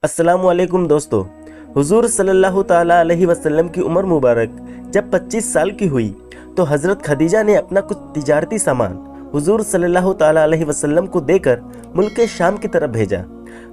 अस्सलाम वालेकुम दोस्तों। हुजूर सल्लल्लाहु ताला अलैहि वसल्लम की उम्र मुबारक जब 25 साल की हुई तो हज़रत खदीजा ने अपना कुछ तिजारती सामान हुजूर सल्लल्लाहु ताला अलैहि वसल्लम को देकर मुल्क शाम की तरफ भेजा।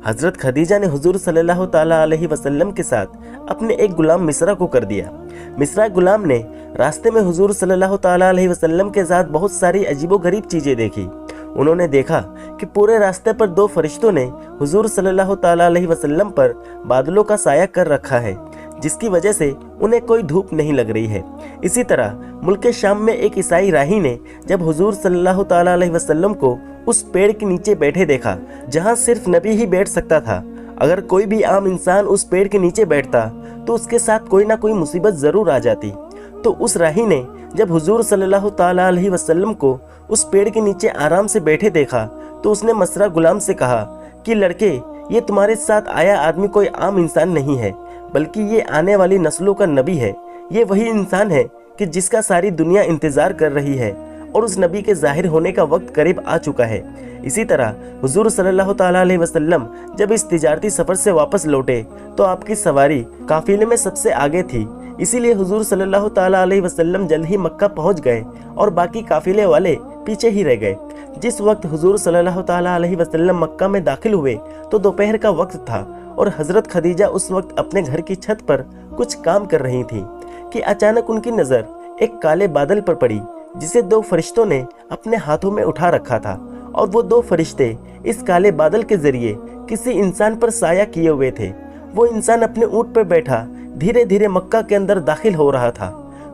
हज़रत खदीजा ने हुजूर सल्लल्लाहु ताला अलैहि वसल्लम के साथ अपने एक गुलाम मिस्रा को कर दिया। मिस्रा गुलाम ने रास्ते में हुजूर सल्लल्लाहु ताला अलैहि वसल्लम के साथ बहुत सारी अजीबोगरीब चीज़ें देखी। उन्होंने देखा कि पूरे रास्ते पर दो फरिश्तों ने हुजूर सल्लल्लाहु ताला अलैहि वसल्लम पर बादलों का साया कर रखा है, जिसकी वजह से उन्हें कोई धूप नहीं लग रही है। इसी तरह मुल्क शाम में एक ईसाई राही ने जब हुजूर सल्लल्लाहु ताला अलैहि वसल्लम को उस पेड़ के नीचे बैठे देखा जहां सिर्फ नबी ही बैठ सकता था। अगर कोई भी आम इंसान उस पेड़ के नीचे बैठता तो उसके साथ कोई ना कोई मुसीबत ज़रूर आ जाती। तो उस राही ने जब हुजूर सल्लल्लाहु ताला अलैहि वसल्लम को उस पेड़ के नीचे आराम से बैठे देखा तो उसने मसरा गुलाम से कहा कि लड़के, ये तुम्हारे साथ आया आदमी कोई आम इंसान नहीं है, बल्कि ये आने वाली नस्लों का नबी है। ये वही इंसान है कि जिसका सारी दुनिया इंतज़ार कर रही है और उस नबी के ज़ाहिर होने का वक्त करीब आ चुका है। इसी तरह हुजूर सल्लल्लाहु ताला अलैहि वसल्लम जब इस तिजारती सफ़र से वापस लौटे तो आपकी सवारी काफिले में सबसे आगे थी। इसीलिए हुजूर सल्लल्लाहु ताला अलैहि वसल्लम जल्द ही मक्का पहुंच गए और बाकी काफिले वाले पीछे ही रह गए। जिस वक्त हुजूर सल्लल्लाहु ताला अलैहि वसल्लम मक्का में दाखिल हुए तो दोपहर का वक्त था और हज़रत खदीजा उस वक्त अपने घर की छत पर कुछ काम कर रही थी कि अचानक उनकी नज़र एक काले बादल पर पड़ी जिसे दो फरिश्तों ने अपने हाथों में उठा रखा था। और वो दो फरिश्ते इस काले बादल के जरिए किसी इंसान पर साया किए हुए थे। वो इंसान अपने ऊंट पर बैठा धीरे धीरे मक्का के अंदर दाखिल हो रहा था।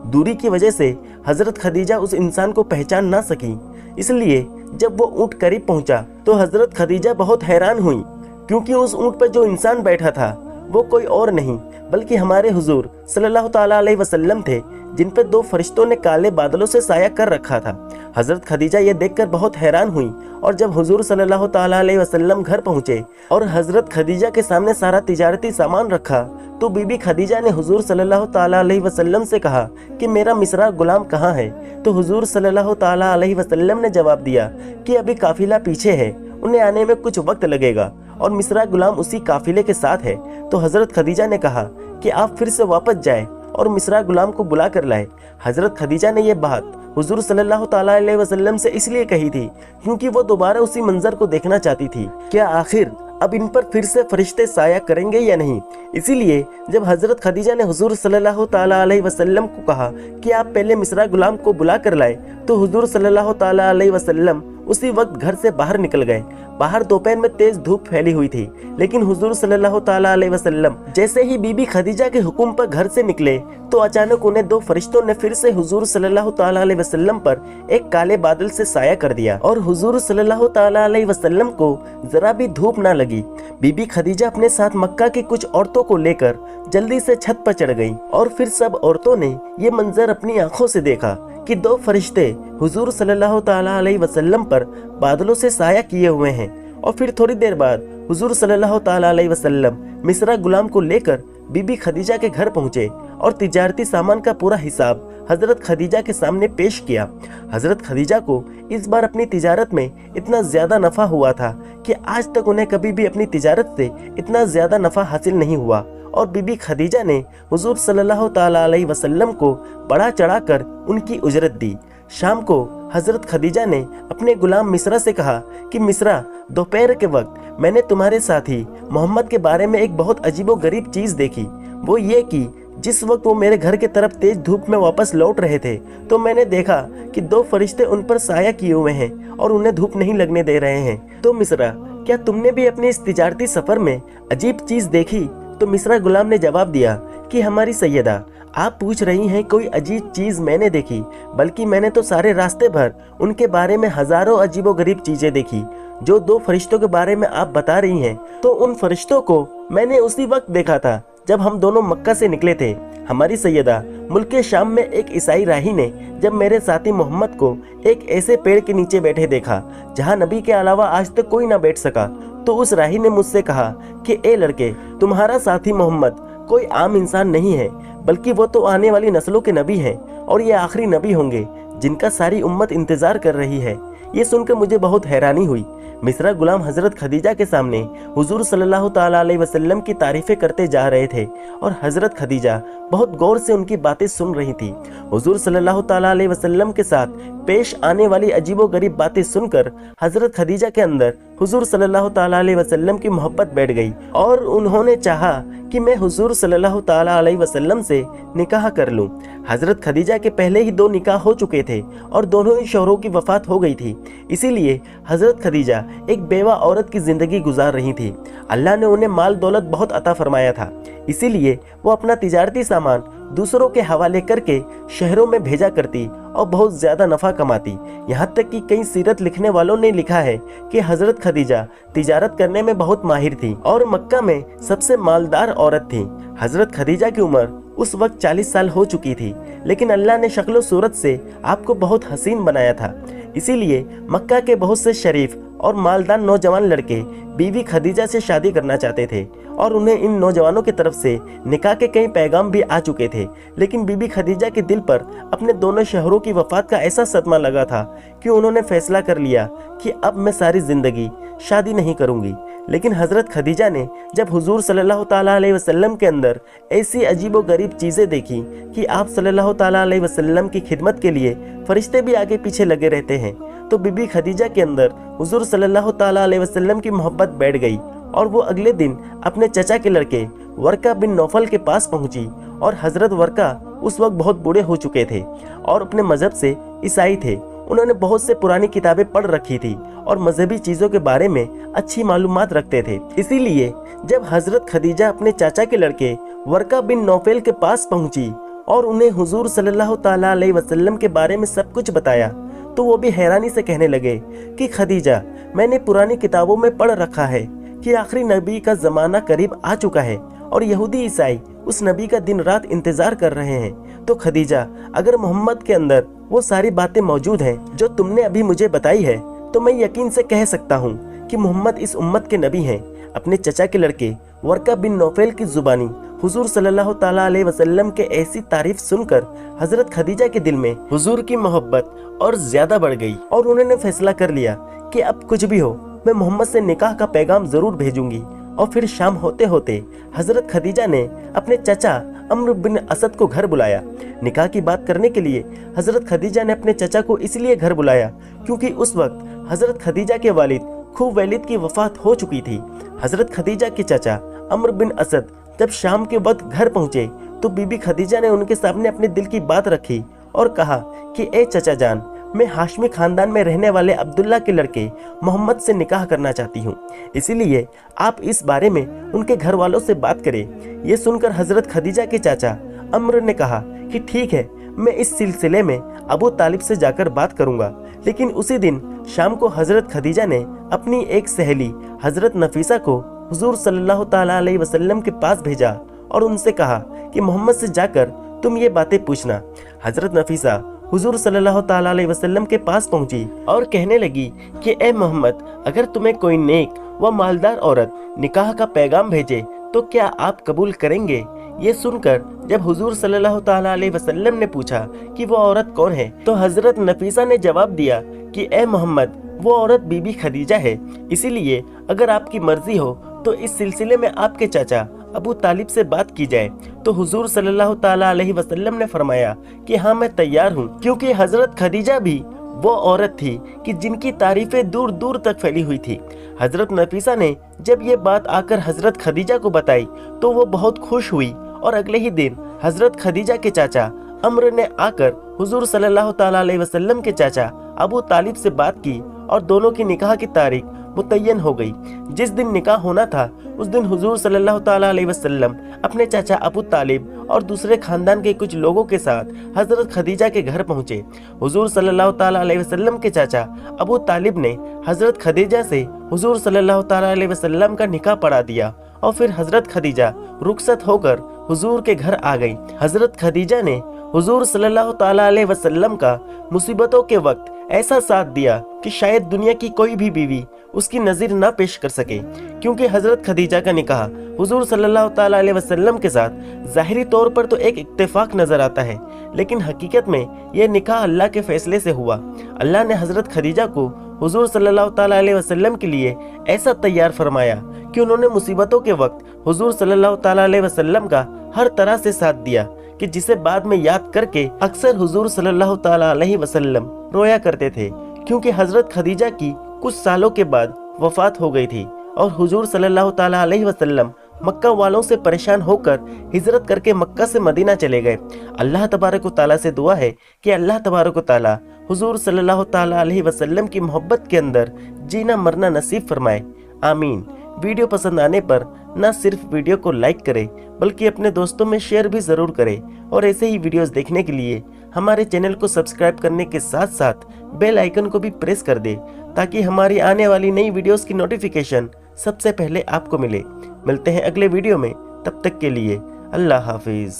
दूरी की वजह से हज़रत खदीजा उस इंसान को पहचान ना सकी, इसलिए जब वो ऊंट करीब पहुंचा तो हज़रत खदीजा बहुत हैरान हुई, क्योंकि उस ऊंट पर जो इंसान बैठा था वो कोई और नहीं बल्कि हमारे हुजूर सल्लल्लाहु ताला अलैहि वसल्लम थे, जिन पर दो फरिश्तों ने काले बादलों से साया कर रखा था। हज़रत खदीजा ये देखकर बहुत हैरान हुई और जब हुजूर सल्लल्लाहु ताला अलैहि वसल्लम घर पहुंचे और हज़रत खदीजा के सामने सारा तिजारती सामान रखा तो बीबी खदीजा ने हुजूर सल्लल्लाहु ताला अलैहि वसल्लम से कहा कि मेरा मिस्रा गुलाम कहाँ है। तो हुजूर सल्लल्लाहु ताला अलैहि वसल्लम ने जवाब दिया कि अभी काफिला पीछे है, उन्हें आने में कुछ वक्त लगेगा और मिस्रा गुलाम उसी काफिले के साथ है। तो हज़रत खदीजा ने कहा कि आप फिर से वापस जाएं और मिस्रा गुलाम को बुला कर लाए। हज़रत खदीजा ने यह बात हुजूर सल्लल्लाहु ताला अलैहि वसल्लम से इसलिए कही थी क्योंकि वो दोबारा उसी मंजर को देखना चाहती थी, क्या आखिर अब इन पर फिर से फरिश्ते साया करेंगे या नहीं। इसीलिए जब हज़रत खदीजा ने हुजूर सल्लल्लाहु ताला अलैहि वसल्लम को कहा कि आप पहले मिस्रा गुलाम को बुला कर लाए तो हुजूर सल्लल्लाहु ताला अलैहि वसल्लम उसी वक्त घर से बाहर निकल गए। बाहर दोपहर में तेज धूप फैली हुई थी, लेकिन हुजूर सल्लल्लाहु ताला अलैहि वसल्लम जैसे ही बीबी खदीजा के हुक्म पर घर से निकले तो अचानक उन्हें दो फरिश्तों ने फिर से हुजूर सल्लल्लाहु ताला अलैहि वसल्लम पर एक काले बादल से साया कर दिया और हुजूर सल्लल्लाहु ताला अलैहि वसल्लम को जरा भी धूप ना लगी। बीबी खदीजा अपने साथ मक्का की कुछ औरतों को लेकर जल्दी से छत पर चढ़ गईं और फिर सब औरतों ने ये मंजर अपनी आंखों से देखा कि दो फरिश्ते हुजूर सल्लल्लाहु ताला अलैहि वसल्लम पर बादलों से साया किए हुए हैं। और फिर थोड़ी देर बाद हुजूर सल्लल्लाहु ताला अलैहि वसल्लम मिस्रा गुलाम को लेकर बीबी खदीजा के घर पहुंचे और तिजारती सामान का पूरा हिसाब हज़रत खदीजा के सामने पेश किया। हज़रत खदीजा को इस बार अपनी तिजारत में इतना ज़्यादा नफ़ा हुआ था कि आज तक उन्हें कभी भी अपनी तिजारत से इतना ज़्यादा नफ़ा हासिल नहीं हुआ। और बीबी खदीजा ने हुजूर सल्लल्लाहु ताला अलैहि वसल्लम को बढ़ा चढ़ाकर उनकी उजरत दी। शाम को हज़रत खदीजा ने अपने गुलाम मिस्रा से कहा कि मिस्रा, दोपहर के वक्त मैंने तुम्हारे साथी मोहम्मद के बारे में एक बहुत अजीबो गरीब चीज़ देखी। वो ये कि जिस वक्त वो मेरे घर की तरफ तेज धूप में वापस लौट रहे थे तो मैंने देखा कि दो फरिश्ते उन पर साया किए हुए हैं और उन्हें धूप नहीं लगने दे रहे हैं। तो मिस्रा, क्या तुमने भी अपने इस तिजारती सफ़र में अजीब चीज़ देखी। तो मिस्रा गुलाम ने जवाब दिया कि हमारी सैयदा, आप पूछ रही हैं कोई अजीब चीज़ मैंने देखी, बल्कि मैंने तो सारे रास्ते भर उनके बारे में हज़ारों अजीबो गरीब चीज़ें देखी। जो दो फरिश्तों के बारे में आप बता रही हैं तो उन फरिश्तों को मैंने उसी वक्त देखा था जब हम दोनों मक्का से निकले थे। हमारी सैयदा, मुल्क शाम में एक ईसाई राही ने जब मेरे साथी मोहम्मद को एक ऐसे पेड़ के नीचे बैठे देखा जहाँ नबी के अलावा आज तक कोई ना बैठ सका तो उस राही ने मुझसे कहा कि ए लड़के, तुम्हारा साथी मोहम्मद कोई आम इंसान नहीं है, बल्कि वो तो आने वाली नस्लों के नबी हैं और ये आखिरी नबी होंगे जिनका सारी उम्मत इंतज़ार कर रही है। ये सुनकर मुझे बहुत हैरानी हुई। मिस्रा गुलाम हजरत खदीजा के सामने हुजूर सल्लल्लाहु ताला अलैहि वसल्लम की तारीफें करते जा रहे थे और हजरत खदीजा बहुत गौर से उनकी बातें सुन रही थी। हुजूर सल्लल्लाहु ताला अलैहि वसल्लम के साथ पेश आने वाली अजीबोगरीब बातें सुनकर हजरत खदीजा के अंदर हुजूर सल्लल्लाहु ताला अलैहि वसल्लम की मोहब्बत बैठ गई और उन्होंने चाहा कि मैं हुजूर सल्लल्लाहु ताला अलैहि वसल्लम से निकाह कर लूं। हजरत खदीजा के पहले ही 2 निकाह हो चुके थे और दोनों ही शौहरों की वफात हो गई थी, इसीलिए हजरत खदीजा एक बेवा औरत की जिंदगी गुजार रही थी। अल्लाह ने उन्हें माल दौलत बहुत अता फरमाया था, इसीलिए वो अपना तिजारती सामान दूसरों के हवाले करके शहरों में भेजा करती और बहुत ज्यादा नफा कमाती। यहाँ तक कि कई सीरत लिखने वालों ने लिखा है कि हजरत खदीजा तिजारत करने में बहुत माहिर थी और मक्का में सबसे मालदार औरत थी। हजरत खदीजा की उम्र उस वक्त 40 साल हो चुकी थी, लेकिन अल्लाह ने शक्ल सूरत से आपको बहुत हसीन बनाया था, इसीलिए मक्का के बहुत से शरीफ और मालदार नौजवान लड़के बीवी खदीजा से शादी करना चाहते थे और उन्हें इन नौजवानों की तरफ से निकाह के कई पैगाम भी आ चुके थे। लेकिन बीबी खदीजा के दिल पर अपने दोनों शौहरों की वफात का ऐसा सदमा लगा था कि उन्होंने फैसला कर लिया कि अब मैं सारी जिंदगी शादी नहीं करूंगी। लेकिन हजरत खदीजा ने जब हुजूर सल्लल्लाहु ताला अलैहि वसल्लम के अंदर ऐसी अजीबो गरीब चीज़ें देखी कि आप सल्लल्लाहु ताला अलैहि वसल्लम की खिदमत के लिए फरिश्ते भी आगे पीछे लगे रहते हैं, तो बीबी खदीजा के अंदर हुजूर सल्लल्लाहु ताला अलैहि वसल्लम की मोहब्बत बैठ गई और वो अगले दिन अपने चचा के लड़के वर्का बिन नौफल के पास पहुंची। और हजरत वर्का उस वक्त बहुत बूढ़े हो चुके थे और अपने मजहब से ईसाई थे। उन्होंने बहुत से पुरानी किताबें पढ़ रखी थी और मजहबी चीज़ों के बारे में अच्छी मालूमात रखते थे। इसीलिए जब हजरत खदीजा अपने चाचा के लड़के वर्का बिन नौफल के पास पहुंची और उन्हें हुजूर सल्लल्लाहु ताला अलैहि वसल्लम के बारे में सब कुछ बताया, तो वो भी हैरानी से कहने लगे कि खदीजा, मैंने पुरानी किताबों में पढ़ रखा है कि आखिरी नबी का ज़माना करीब आ चुका है और यहूदी ईसाई उस नबी का दिन रात इंतज़ार कर रहे हैं। तो खदीजा, अगर मोहम्मद के अंदर वो सारी बातें मौजूद हैं जो तुमने अभी मुझे बताई है, तो मैं यकीन से कह सकता हूँ कि मोहम्मद इस उम्मत के नबी हैं। अपने चचा के लड़के वर्का बिन नौफल की जुबानी हुजूर सल्लल्लाहु ताला अलैहि वसल्लम के ऐसी तारीफ सुनकर हजरत खदीजा के दिल में हुजूर की मोहब्बत और ज्यादा बढ़ गई और उन्होंने फैसला कर लिया कि अब कुछ भी हो, मैं मोहम्मद से निकाह का पैगाम जरूर भेजूंगी। और फिर शाम होते होते हजरत खदीजा ने अपने चचा अम्र बिन असद को घर बुलाया। निकाह की बात करने के लिए हजरत खदीजा ने अपने चचा को इसलिए घर बुलाया क्योंकि उस वक्त हजरत खदीजा के वालिद खूवैलिद की वफात हो चुकी थी। हजरत खदीजा के चचा अम्र बिन असद जब शाम के वक्त घर पहुंचे तो बीबी खदीजा ने उनके सामने अपने दिल की बात रखी और कहा कि ए चचा जान, मैं हाशमी खानदान में रहने वाले अब्दुल्ला के लड़के मोहम्मद से निकाह करना चाहती हूँ, इसीलिए आप इस बारे में उनके घर वालों से बात करें। ये सुनकर हजरत खदीजा के चाचा अम्र ने कहा कि ठीक है, मैं इस सिलसिले में अबू तालिब से जाकर बात करूंगा। लेकिन उसी दिन शाम को हजरत खदीजा ने अपनी एक सहेली हजरत नफीसा को हुजूर सल्लल्लाहु ताला अलैहि वसल्लम के पास भेजा और उनसे कहा कि मोहम्मद से जाकर तुम ये बातें पूछना। हजरत नफीसा हुजूर सल्लल्लाहु ताला अलैहि वसल्लम के पास पहुंची और कहने लगी कि ए मोहम्मद, अगर तुम्हें कोई नेक व मालदार औरत निकाह का पैगाम भेजे तो क्या आप कबूल करेंगे? ये सुनकर जब हुजूर सल्लल्लाहु ताला अलैहि वसल्लम ने पूछा कि वो औरत कौन है, तो हजरत नफीसा ने जवाब दिया कि ए मोहम्मद, वो औरत बीबी खदीजा है। इसीलिए अगर आपकी मर्जी हो तो इस सिलसिले में आपके चाचा अबू तालिब से बात की जाए। तो हुजूर सल्लल्लाहु ताला अलैहि वसल्लम ने फरमाया कि हाँ, मैं तैयार हूँ, क्योंकि हजरत खदीजा भी वो औरत थी कि जिनकी तारीफें दूर दूर तक फैली हुई थी। हजरत नफीसा ने जब ये बात आकर हजरत खदीजा को बताई तो वो बहुत खुश हुई और अगले ही दिन हजरत खदीजा के चाचा अम्र ने आकर हुजूर सल्लल्लाहु ताला अलैहि वसल्लम के चाचा अबू तालिब से बात की और दोनों की निकाह की तारीख मुतय्यन हो गई। जिस दिन निकाह होना था उस दिन हुजूर सल्लल्लाहु ताला अलैहि वसल्लम अपने चाचा अबू तालिब और दूसरे खानदान के कुछ लोगों के साथ हजरत खदीजा के घर पहुंचे। हुजूर सल्लल्लाहु ताला अलैहि वसल्लम के चाचा अबू तालिब ने हजरत खदीजा से हुजूर सल्लल्लाहु ताला अलैहि वसल्लम का निकाह पढ़ा दिया और फिर हजरत खदीजा रुखसत होकर हुजूर के घर आ गई। हजरत खदीजा ने हुजूर सल्लल्लाहु ताला अलैहि वसल्लम का मुसीबतों के वक्त ऐसा साथ दिया कि शायद दुनिया की कोई भी बीवी उसकी नज़ीर ना पेश कर सके, क्योंकि हजरत खदीजा का निकाह हुजूर सल्लल्लाहु ताला अलैहि वसल्लम के साथ ज़ाहिरी तौर पर तो एक इत्तेफाक नजर आता है, लेकिन हकीकत में यह निकाह अल्लाह के फैसले से हुआ। अल्लाह ने हजरत खदीजा को हुजूर सल्लल्लाहु ताला अलैहि वसल्लम के लिए ऐसा तैयार फरमाया कि उन्होंने मुसीबतों के वक्त हुजूर सल्लल्लाहु ताला अलैहि वसल्लम का हर तरह से साथ दिया कि जिसे बाद में याद करके अक्सर हुजूर सल्लल्लाहु ताला अलैहि वसल्लम रोया करते थे, क्योंकि हजरत खदीजा की कुछ सालों के बाद वफात हो गई थी और हुजूर सल्लल्लाहु ताला अलैहि वसल्लम मक्का वालों से परेशान होकर हिजरत करके मक्का से मदीना चले गए। अल्लाह तबारक व तआला से दुआ है कि अल्लाह तबारक व तआला हुजूर सल्लल्लाहु ताला अलैहि वसल्लम की मोहब्बत के अंदर जीना मरना नसीब फरमाए, आमीन। वीडियो पसंद आने पर न सिर्फ वीडियो को लाइक करें बल्कि अपने दोस्तों में शेयर भी ज़रूर करें और ऐसे ही वीडियोस देखने के लिए हमारे चैनल को सब्सक्राइब करने के साथ साथ बेल आइकन को भी प्रेस कर दें ताकि हमारी आने वाली नई वीडियोस की नोटिफिकेशन सबसे पहले आपको मिले। मिलते हैं अगले वीडियो में, तब तक के लिए अल्लाह हाफिज़।